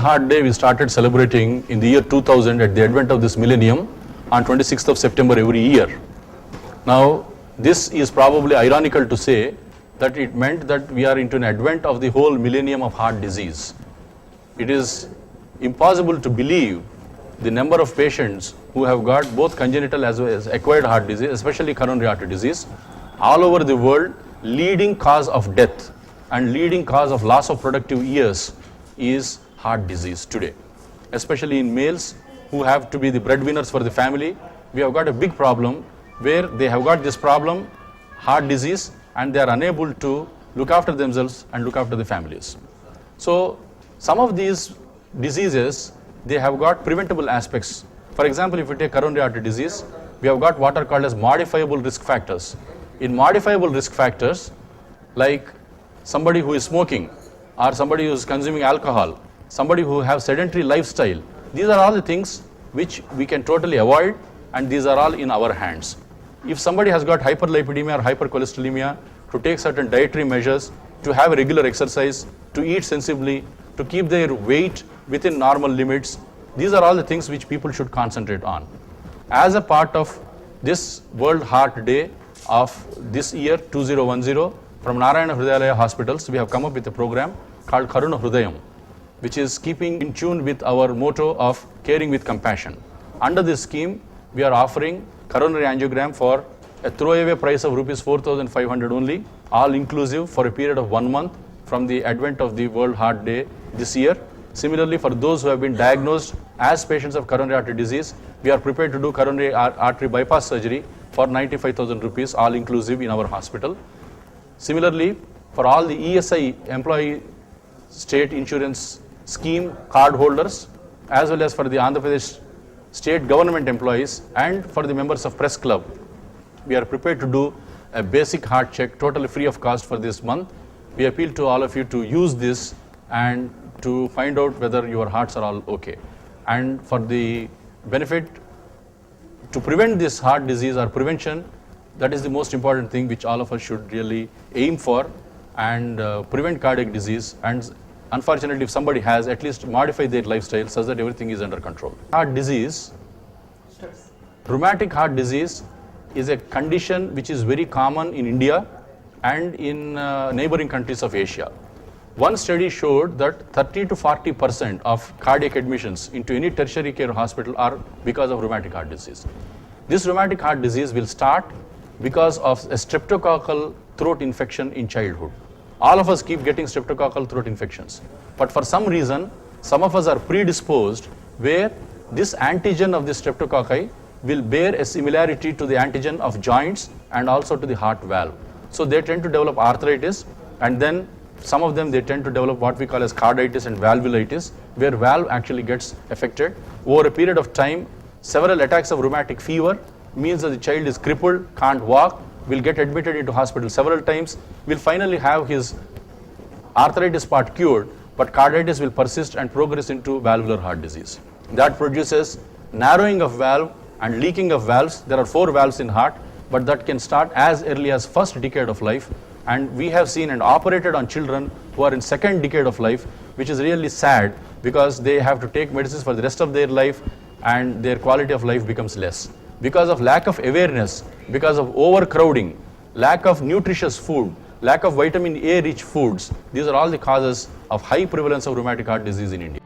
Heart Day we started celebrating in the year 2000 at the advent of this millennium on 26th of September every year. Now, this is probably ironical to say that it meant that we are into an advent of the whole millennium of heart disease. It is impossible to believe the number of patients who have got both congenital as well as acquired heart disease, especially coronary artery disease, all over the world. Leading cause of death and leading cause of loss of productive years is heart disease today, especially in males who have to be the breadwinners for the family. We have got a big problem where they have got this problem, heart disease, and they are unable to look after themselves and look after the families. So some of these diseases, they have got preventable aspects. For example, if you take coronary artery disease, we have got what are called as modifiable risk factors. In modifiable risk factors, like somebody who is smoking, or somebody who is consuming alcohol, somebody who have sedentary lifestyle, these are all the things which we can totally avoid, and these are all in our hands. If somebody has got hyperlipidemia or hypercholesterolemia, to take certain dietary measures, to have regular exercise, to eat sensibly, to keep their weight within normal limits, these are all the things which people should concentrate on. As a part of this World Heart Day of this year 2010, from Narayana Hryudayalaya hospitals, we have come up with a program called Karuna Hrudayam, which is keeping in tune with our motto of caring with compassion. Under this scheme, we are offering coronary angiogram for a throwaway price of rupees 4,500 only, all inclusive, for a period of 1 month from the advent of the World Heart Day this year. Similarly, for those who have been diagnosed as patients of coronary artery disease, we are prepared to do coronary artery bypass surgery for 95,000 rupees, all inclusive in our hospital. Similarly, for all the ESI, employee state insurance scheme card holders, as well as for the Andhra Pradesh state government employees and for the members of press club, we are prepared to do a basic heart check totally free of cost for this month. We appeal to all of you to use this and to find out whether your hearts are all okay. And for the benefit to prevent this heart disease or prevention, that is the most important thing which all of us should really aim for, and prevent cardiac disease. And unfortunately, if somebody has, at least modify their lifestyle such that everything is under control. Heart disease, rheumatic heart disease, is a condition which is very common in India and in neighboring countries of Asia. One study showed that 30 to 40% of cardiac admissions into any tertiary care hospital are because of rheumatic heart disease. This rheumatic heart disease will start because of a streptococcal throat infection in childhood. All of us keep getting streptococcal throat infections, but for some reason, some of us are predisposed where this antigen of the streptococci will bear a similarity to the antigen of joints and also to the heart valve. So they tend to develop arthritis, and then some of them, they tend to develop what we call as carditis and valvulitis, where valve actually gets affected. Over a period of time, several attacks of rheumatic fever means that the child is crippled, can't walk, will get admitted into hospital several times, will finally have his arthritis part cured, but carditis will persist and progress into valvular heart disease. That produces narrowing of valve and leaking of valves. There are 4 valves in heart, but that can start as early as first decade of life. And we have seen and operated on children who are in second decade of life, which is really sad because they have to take medicines for the rest of their life and their quality of life becomes less. Because of lack of awareness, because of overcrowding, lack of nutritious food, lack of vitamin A rich foods, these are all the causes of high prevalence of rheumatic heart disease in India.